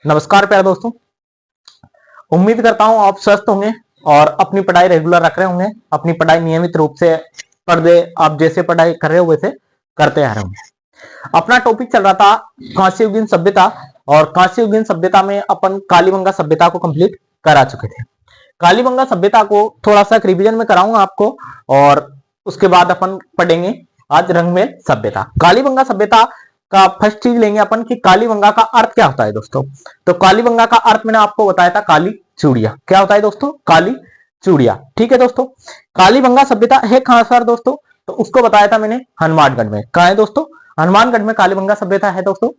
नमस्कार प्यारे दोस्तों, उम्मीद करता हूं आप स्वस्थ होंगे और अपनी पढ़ाई रेगुलर रख रहे होंगे। अपनी पढ़ाई नियमित रूप से पढ़ते आप जैसे पढ़ाई कर रहे हो वैसे करते आ रहे होंगे। अपना टॉपिक चल रहा था कांस्ययुगीन सभ्यता और कांस्ययुगीन सभ्यता में अपन कालीबंगा सभ्यता को कंप्लीट करा चुके थे। कालीबंगा सभ्यता को थोड़ा सा रिवीजन में कराऊंगा आपको और उसके बाद अपन पढ़ेंगे आज रंगमेल सभ्यता। कालीबंगा सभ्यता का फर्स्ट चीज लेंगे अपन कि कालीबंगा का अर्थ क्या होता है दोस्तों। तो कालीबंगा का अर्थ मैंने आपको बताया था काली चूड़िया। क्या होता है दोस्तों? काली चूड़िया। ठीक है दोस्तों, कालीबंगा सभ्यता है कहां सर दोस्तों? तो उसको बताया था मैंने हनुमानगढ़ में। कहा है दोस्तों? हनुमानगढ़ में कालीबंगा सभ्यता है दोस्तों।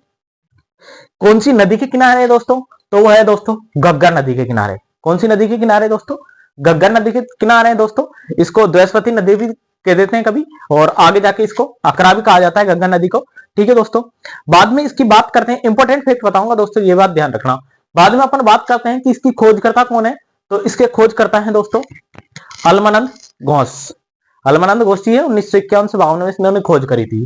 कौन सी नदी के किनारे है दोस्तों? तो वो है दोस्तों घग्गर नदी के किनारे। कौन सी नदी के किनारे दोस्तों? घग्गर नदी के किनारे है दोस्तों। इसको द्वैस्वती नदी भी कह देते हैं कभी, और आगे जाके इसको अकरा भी कहा जाता है गंगा नदी को। ठीक है दोस्तों, बाद में इसकी बात करते हैं। इंपॉर्टेंट फैक्ट बताऊंगा दोस्तों, ये बात ध्यान रखना। बाद में अपन बात करते हैं कि इसकी खोजकर्ता कौन है। तो इसके खोजकर्ता है दोस्तों अलमानंद घोष। अलमानंद घोष जी है, 1951 से 52 में इन्होंने खोज करी थी।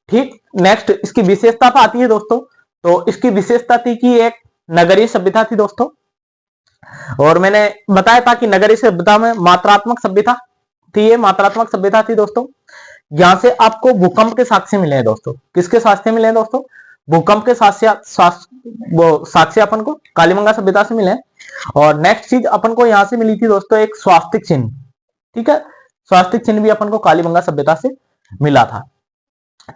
ठीक, नेक्स्ट इसकी विशेषता पर आती है दोस्तों। तो इसकी विशेषता थी कि एक नगरीय सभ्यता थी दोस्तों, और मैंने बताया था कि नगरीय सभ्यता में मात्रात्मक सभ्यता थी। ये मात्रात्मक सभ्यता थी दोस्तों। यहां से आपको भूकंप के साक्ष्य मिले हैं दोस्तों। किसके साक्ष्य मिले हैं दोस्तों? भूकंप के साक्ष्य अपन को कालीबंगा सभ्यता से मिले हैं। और नेक्स्ट चीज अपन को यहां से मिली थी दोस्तों एक स्वास्तिक चिन्ह। ठीक है, स्वास्तिक चिन्ह भी अपन को कालीबंगा सभ्यता से मिला था।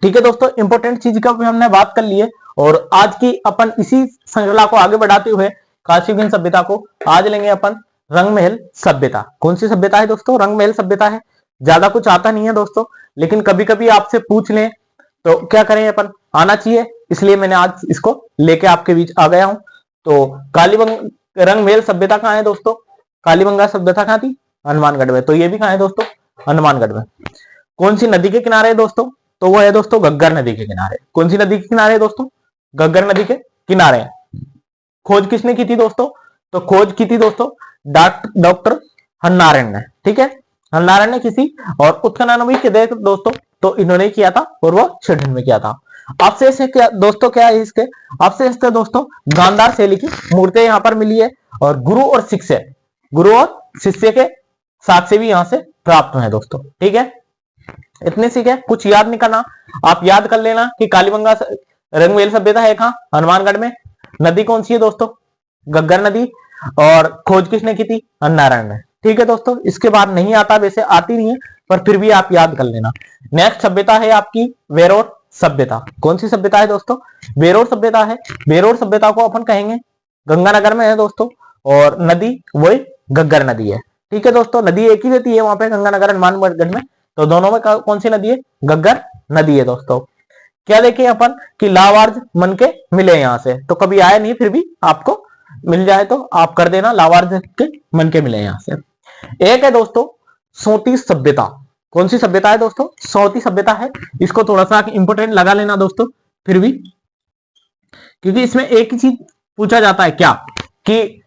ठीक है दोस्तों, इंपॉर्टेंट चीज का भी हमने बात कर ली है, और आज की अपन इसी श्रृंखला को आगे बढ़ाते हुए कांस्ययुगीन सभ्यता को आज लेंगे अपन रंगमहल सभ्यता। कौन सी सभ्यता है दोस्तों? रंगमहल सभ्यता है। ज्यादा कुछ आता नहीं है दोस्तों, लेकिन कभी कभी आपसे पूछ लें तो क्या करें, अपन आना चाहिए, इसलिए मैंने आज इसको लेके आपके बीच आ गया हूं। तो कालीबंगा रंगमहल सभ्यता कहाँ है दोस्तों? कालीबंगा सभ्यता कहाँ थी? हनुमानगढ़ में। तो ये भी कहाँ है दोस्तों? हनुमानगढ़ में। कौन सी नदी के किनारे है दोस्तों? तो वो है दोस्तों घग्गर नदी के किनारे। कौन सी नदी के किनारे है दोस्तों? घग्गर नदी के किनारे। खोज किसने की थी दोस्तों? तो खोज की थी दोस्तों डॉक्टर हरनारायण ने। ठीक है, हरनारायण ने किसी, और उत्खनन भी किए दोस्तों, तो इन्होंने किया था, और वो स्वीडन में किया था। अवशेष है क्या दोस्तों? क्या है इसके अवशेष? दोस्तों गांधार शैली की मूर्तियां यहाँ पर मिली है, और गुरु और शिष्य के साक्ष्य भी यहाँ से प्राप्त हुए हैं दोस्तों। ठीक है, इतने सीख है, कुछ याद नहीं करना। आप याद कर लेना कि कालीबंगा रंगमहल सभ्यता है कहाँ? हनुमानगढ़ में। नदी कौन सी है दोस्तों? घग्गर नदी। और खोज किसने की थी? हरनारायण ने। ठीक है दोस्तों, इसके बाद नहीं आता, वैसे आती नहीं है, पर फिर भी आप याद कर लेना। नेक्स्ट सभ्यता है आपकी वेरोर सभ्यता। कौन सी सभ्यता है दोस्तों? वेरोर सभ्यता है। वेरोर सभ्यता को अपन कहेंगे गंगानगर में है दोस्तों, और नदी वही घग्गर नदी है। ठीक है दोस्तों, नदी एक ही रहती है वहां पे गंगानगर हनुमानगढ़ में, तो दोनों में कौन सी नदी है? घग्गर नदी है दोस्तों। क्या देखें अपन कि लावार्ज मन के मिले यहां से, तो कभी आए नहीं, फिर भी आपको मिल जाए तो आप कर देना, लावार्ज के मन के मिले यहां से। एक है दोस्तों सोती सभ्यता। कौन सी सभ्यता है दोस्तों? सोती सभ्यता है। इसको थोड़ा सा इंपोर्टेंट लगा लेना दोस्तों, फिर भी, क्योंकि इसमें एक ही चीज पूछा जाता है, क्या कि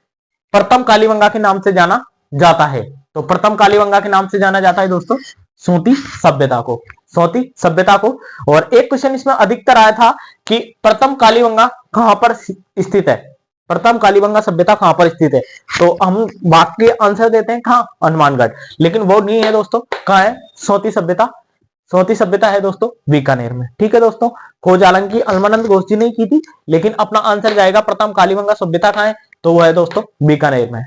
प्रथम कालीबंगा के नाम से जाना जाता है। तो प्रथम कालीबंगा के नाम से जाना जाता है दोस्तों सोती सभ्यता को। सोती सभ्यता को। और एक क्वेश्चन इसमें अधिकतर आया था कि प्रथम कालीबंगा कहां पर स्थित है? प्रथम कालीबंगा सभ्यता कहां पर स्थित है? तो हम बाकी आंसर देते हैं कहां? हनुमानगढ़। लेकिन वो नहीं है दोस्तों। कहां है सोती सभ्यता? सोती सभ्यता है दोस्तों बीकानेर में। ठीक है दोस्तों, खोज हालांकि अलमानंद घोष जी ने की थी, लेकिन अपना आंसर जाएगा प्रथम कालीबंगा सभ्यता कहां है? तो वो है दोस्तों बीकानेर में।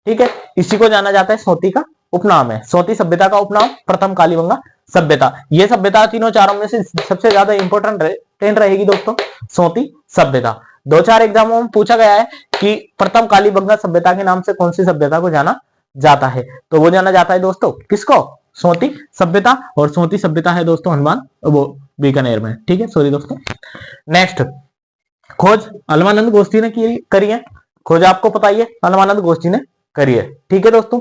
ठीक है, इसी को जाना जाता है सोती का उपनाम है। सोती सभ्यता का उपनाम प्रथम कालीबंगा सभ्यता। ये सभ्यता तीनों चारों में से सबसे ज्यादा इंपोर्टेंट रहेगी दोस्तों सोती सभ्यता। 2-4 एग्जामों में पूछा गया है कि प्रथम कालीबंगा सभ्यता के नाम से कौन सी सभ्यता को जाना जाता है? तो वो जाना जाता है दोस्तों किसको? सोती सभ्यता। और सोती सभ्यता है दोस्तों वो बीकानेर में। ठीक है, सॉरी दोस्तों। नेक्स्ट खोज अलमानंद घोष जी ने करी है। खोज आपको पता ही है, अलमानंद घोष जी ने करी है। ठीक है दोस्तों,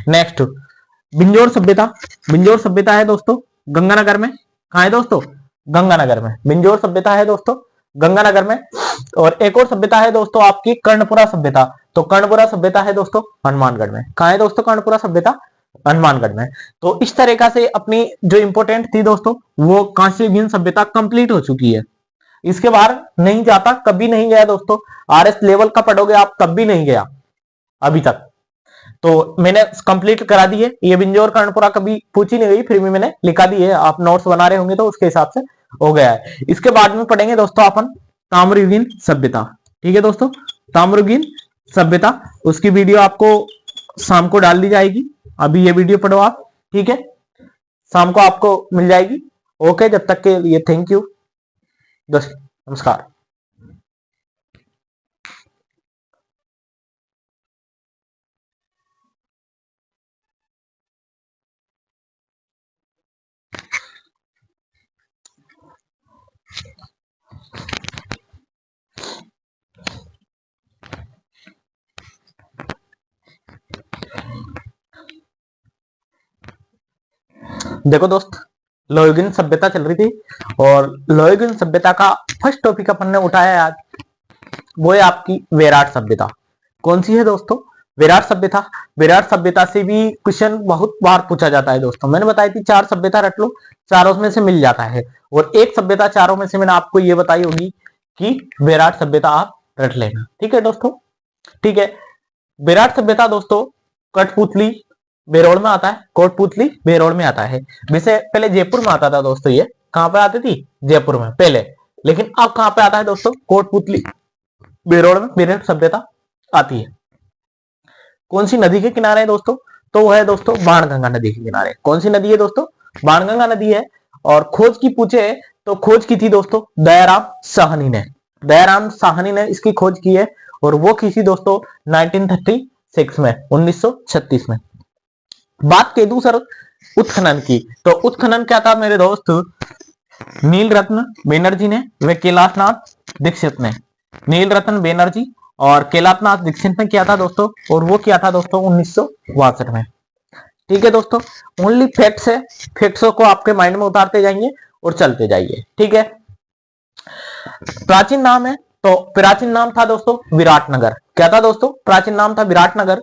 नेक्स्ट बिंजोर सभ्यता। बिंजोर सभ्यता है दोस्तों गंगानगर में। कहा है दोस्तों? गंगानगर में बिंजोर सभ्यता है दोस्तों, गंगानगर में। और एक और सभ्यता है दोस्तों आपकी कर्णपुरा सभ्यता। तो कर्णपुरा सभ्यता है दोस्तों हनुमानगढ़ में। कहा है दोस्तों कर्णपुरा सभ्यता? हनुमानगढ़ में। तो इस तरीका से अपनी जो इंपोर्टेंट थी दोस्तों वो कांस्ययुगीन सभ्यता कंप्लीट हो चुकी है। इसके बाहर नहीं जाता, कभी नहीं गया दोस्तों। RS लेवल का पढ़ोगे आप तब भी नहीं गया अभी तक। तो मैंने कंप्लीट करा दी है। ये बिंजोर कर्णपुरा कभी पूछी नहीं गई, फिर भी मैंने लिखा दी है। आप नोट्स बना रहे होंगे तो उसके हिसाब से हो गया है। इसके बाद में पढ़ेंगे दोस्तों अपन ताम्रयुगीन सभ्यता। ठीक है दोस्तों, ताम्रयुगीन सभ्यता, उसकी वीडियो आपको शाम को डाल दी जाएगी। अभी ये वीडियो पढ़ो आप, ठीक है, शाम को आपको मिल जाएगी। ओके, जब तक के लिए थैंक यू दोस्तों, नमस्कार। देखो दोस्त, लोहयुगीन सभ्यता चल रही थी और लोहयुगीन सभ्यता का फर्स्ट टॉपिक अपन ने उठाया है आज, वो है आपकी विराट सभ्यता। कौन सी है दोस्तों? विराट सभ्यता। विराट सभ्यता से भी क्वेश्चन बहुत बार पूछा जाता है दोस्तों। मैंने बताई थी 4 सभ्यता रट लो, चारों में से मिल जाता है। और एक सभ्यता चारों में से मैंने आपको ये बताई होगी कि विराट सभ्यता आप रट लेना। ठीक है दोस्तों, ठीक है। विराट सभ्यता दोस्तों कठपुतली बेरोड़ में आता है, कोटपुतली बेरोड़ में आता है। वैसे पहले जयपुर में आता था दोस्तों, ये कहां पे आती थी? जयपुर में पहले। लेकिन अब कहां पे आता है दोस्तों? कोटपुतली बेरोड़ में विराट सभ्यता आती है। कौन सी नदी के किनारे है दोस्तों? तो वो है दोस्तों बाणगंगा नदी के किनारे। कौन सी नदी है दोस्तों? बाणगंगा नदी है। और खोज की पूछे तो खोज की थी दोस्तों दयाराम साहनी ने। दयाराम साहनी ने इसकी खोज की है और वो की थी दोस्तों 1936 में, 1936 में। बात के दूसर उत्खनन की, तो उत्खनन क्या था मेरे दोस्त? नील रत्न बैनर्जी ने व कैलाशनाथ दीक्षित ने, नील रत्न बैनर्जी और कैलाशनाथ दीक्षित ने किया था दोस्तों। और वो किया था दोस्तों 1962 में। ठीक है दोस्तों, ओनली फैक्ट्स है, फैक्ट्सों को आपके माइंड में उतारते जाइए और चलते जाइए। ठीक है, प्राचीन नाम है, तो प्राचीन नाम था दोस्तों विराटनगर। क्या था दोस्तों? प्राचीन नाम था विराटनगर।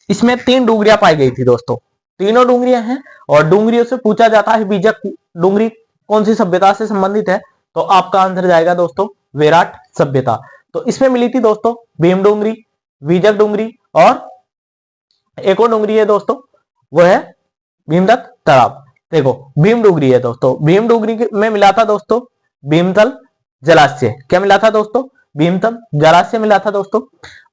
इसमें 3 डूंगरियां पाई गई थी दोस्तों, तीनों डूंगरियां हैं। और डूंगरियों से पूछा जाता है बीजक डूंगरी कौन सी सभ्यता से संबंधित है, तो आपका आंसर जाएगा दोस्तों विराट सभ्यता। तो इसमें मिली थी दोस्तों भीम डूंगरी, बीजक डूंगरी और एक और डूंगरी है दोस्तों, वो है भीमदत्त तालाब। देखो भीम डूंगरी है दोस्तों, भीम डूंगरी में मिला था दोस्तों भीमतल जलाशय। क्या मिला था दोस्तों? भीमतल जलाशय मिला था दोस्तों।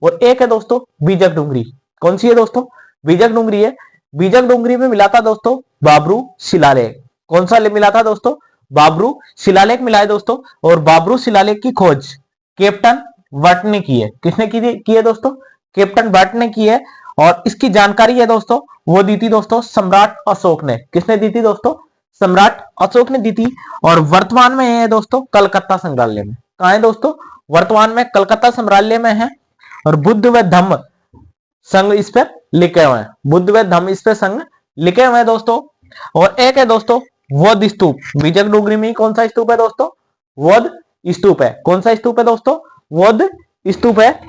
और एक है दोस्तों बीजक डूंगरी। कौन सी है दोस्तों? बीजक डूंगरी है। बीजक डूंगरी में मिला था दोस्तों बाबरू शिलालेख। कौन सा मिला था दोस्तों? बाबरू शिलालेख मिला है दोस्तों। और बाबरू शिलालेख की खोज कैप्टन बट ने की है। किसने की है दोस्तों? कैप्टन बट ने की है। और इसकी जानकारी है दोस्तों वो दी थी दोस्तों सम्राट अशोक ने। किसने दी थी दोस्तों? सम्राट अशोक ने दी थी। और वर्तमान में है दोस्तों कलकत्ता संग्रहालय में। कहा है दोस्तों? वर्तमान में कलकत्ता संग्रहालय में है। और बुद्ध व धम्म संघ इस पर लिखे हुए हैं, बुद्ध व धम्म इस पर संघ लिखे हुए हैं दोस्तों। और एक है दोस्तों बौद्ध स्तूप। बीजक डूंगरी में कौन सा स्तूप है दोस्तों? बौद्ध स्तूप है। कौन सा स्तूप है दोस्तों? बौद्ध स्तूप है।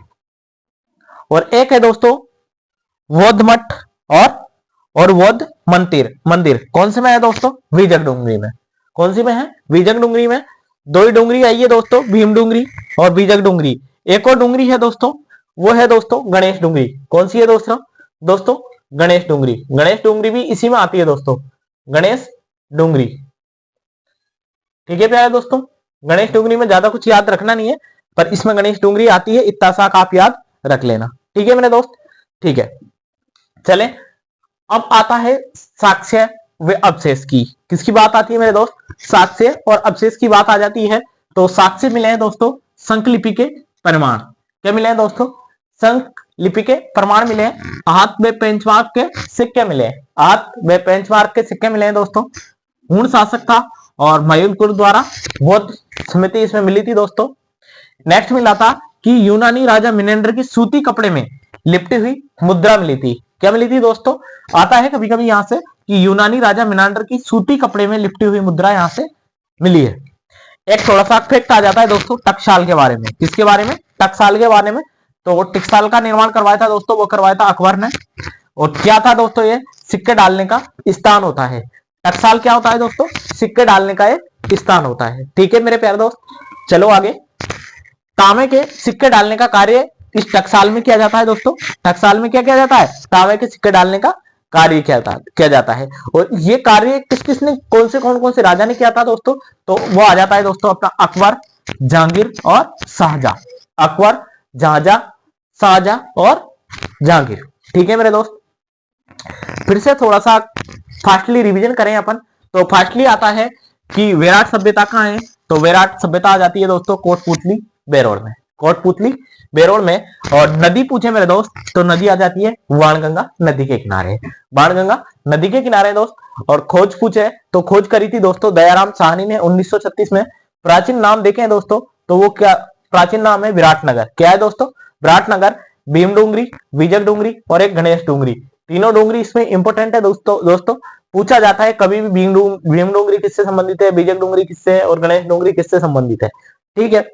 और एक है दोस्तों बौद्ध मठ और बौद्ध मंदिर कौन से में है दोस्तों? बीजक डूंगरी में। कौन सी में है? बीजक डूंगरी में। 2 ही डूंगरी आई है दोस्तों, भीम डूंगरी और बीजक डूंगरी। एक और डूंगरी है दोस्तों, वो है दोस्तों गणेश डूंगरी। कौन सी है दोस्तों गणेश डूंगरी। गणेश डूंगरी भी इसी में आती है दोस्तों, गणेश डूंगरी। ठीक है प्यारे दोस्तों, गणेश डूंगरी में ज्यादा कुछ याद रखना नहीं है, पर इसमें गणेश डूंगरी आती है, इतना सा आप याद रख लेना। ठीक है मेरे दोस्त, ठीक है। चले अब आता है साक्ष्य व अवशेष की। किसकी बात आती है मेरे दोस्त? साक्ष्य और अवशेष की बात आ जाती है। तो साक्ष्य मिले हैं दोस्तों संकलिपि के प्रमाण। क्या मिले हैं दोस्तों? संकलिपि के प्रमाण मिले हैं। हाथ में बेंचमार्क के सिक्के मिले हैं, हाथ में बेंचमार्क के सिक्के मिले हैं दोस्तों। हुण शासक था और मयूरपुर द्वारा बौद्ध समिति इसमें मिली थी दोस्तों। नेक्स्ट मिला था कि यूनानी राजा मिनेंडर की सूती कपड़े में लिपटी हुई मुद्रा मिली थी। क्या मिली थी दोस्तों? आता है कभी कभी यहां से कि यूनानी राजा मिनेंडर की सूती कपड़े में लिपटी हुई मुद्रा यहां से मिली है। एक थोड़ा सा फैक्ट आ जाता है दोस्तों टकसाल के बारे में। किसके बारे में? टकसाल के बारे में। तो टकसाल का निर्माण करवाया था दोस्तों, वो करवाया था अकबर ने। और क्या था दोस्तों? ये सिक्के डालने का स्थान होता है। टकसाल क्या होता है दोस्तों? सिक्के डालने का एक स्थान होता है। ठीक है मेरे प्यारे दोस्त, चलो आगे। तांबे के सिक्के डालने का कार्य इस टकसाल में किया जाता है दोस्तों। टकसाल में क्या किया जाता है? तांबे के सिक्के डालने का कार्य किया जाता है। और ये कार्य किस किसने, कौन से राजा ने किया था दोस्तों? तो वो आ जाता है दोस्तों अपना अकबर, जहांगीर और शाहजहां। अकबर, शाहजहां और जहांगीर। ठीक है मेरे दोस्त, फिर से थोड़ा सा फास्टली रिवीजन करें अपन। तो फास्टली आता है कि विराट सभ्यता कहाँ है? तो विराट सभ्यता आ जाती है दोस्तों कोटपुतली बेरोड़ में। कोटपुतली बेरोड़ में। और नदी पूछे मेरे दोस्त, तो नदी आ जाती है बाणगंगा नदी के किनारे। बाणगंगा नदी के किनारे दोस्त। और खोज पूछे तो खोज करी थी दोस्तों दयाराम साहनी ने 1936 में। प्राचीन नाम देखें दोस्तों तो वो क्या प्राचीन नाम है? विराटनगर। क्या है दोस्तों? विराटनगर। भीम डूंगरी, विजय डूंगरी और एक गणेश डूंगरी। तीनों डूंगरी इसमें इंपोर्टेंट है दोस्तों पूछा जाता है कभी भी। भीम डूंगरी किससे संबंधित है, बीजक डूंगरी किससे और गणेश डूंगरी किससे संबंधित है। ठीक है,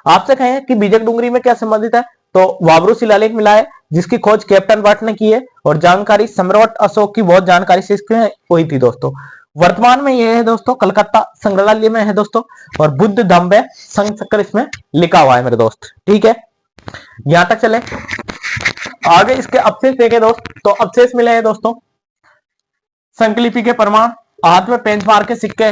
आपसे कहें कि बीजक डूंगरी में क्या संबंधित है? तो वाबरू शिलालेख मिला है जिसकी खोज कैप्टन भट्ट ने की है। और जानकारी सम्राट अशोक की बहुत जानकारी से इसमें हुई थी दोस्तों। वर्तमान में यह है दोस्तों कलकत्ता संग्रहालय में है दोस्तों। और बुद्ध दम्बे संचक्र इसमें लिखा हुआ है मेरे दोस्त। ठीक है, यहां तक चले आगे। इसके अवशेष देखे दोस्त, तो अवशेष मिले हैं दोस्तों संकलिपि के प्रमाण, हाथ में पेंच मार के सिक्के,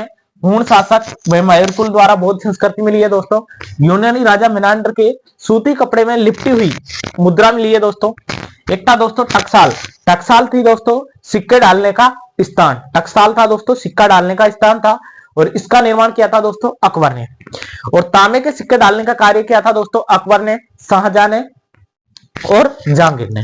हूण शासक व मयूरकुल द्वारा बौद्ध संस्कृति मिली है दोस्तों। यूनानी राजा मेनांडर के सूती कपड़े में लिपटी हुई मुद्रा मिली है दोस्तों। एक था दोस्तों टकसाल। टकसाल थी दोस्तों सिक्के डालने का स्थान। टकसाल था दोस्तों सिक्का डालने का स्थान था। और इसका निर्माण किया था दोस्तों अकबर ने। और तांबे के सिक्के डालने का कार्य किया था दोस्तों अकबर ने, शाहजहां ने और जहांगीर ने।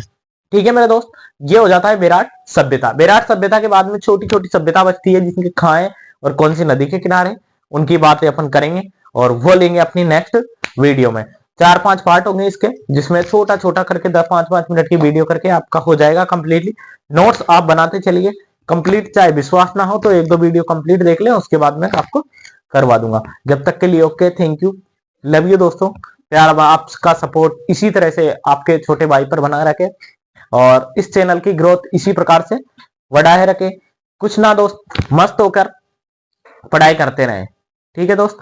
ठीक है मेरे दोस्त, ये हो जाता है विराट सभ्यता। विराट सभ्यता के बाद में छोटी छोटी सभ्यता बचती है जिसकी खाएं और कौन सी नदी के किनारे, उनकी बातें अपन करेंगे और वो लेंगे अपनी नेक्स्ट वीडियो में। 4-5 पार्ट होंगे इसके, जिसमें छोटा छोटा करके 10-5 मिनट की वीडियो करके आपका हो जाएगा कंप्लीटली। नोट्स आप बनाते चलिए कंप्लीट, चाहे विश्वास ना हो तो 1-2 वीडियो कंप्लीट देख लें, उसके बाद मैं आपको करवा दूंगा। जब तक के लिए okay, thank you, love you दोस्तों। प्यार आपका सपोर्ट इसी तरह से आपके छोटे भाई पर बना रखे और इस चैनल की ग्रोथ इसी प्रकार से बढ़ाए रखे। कुछ ना दोस्त, मस्त होकर पढ़ाई करते रहे। ठीक है दोस्त।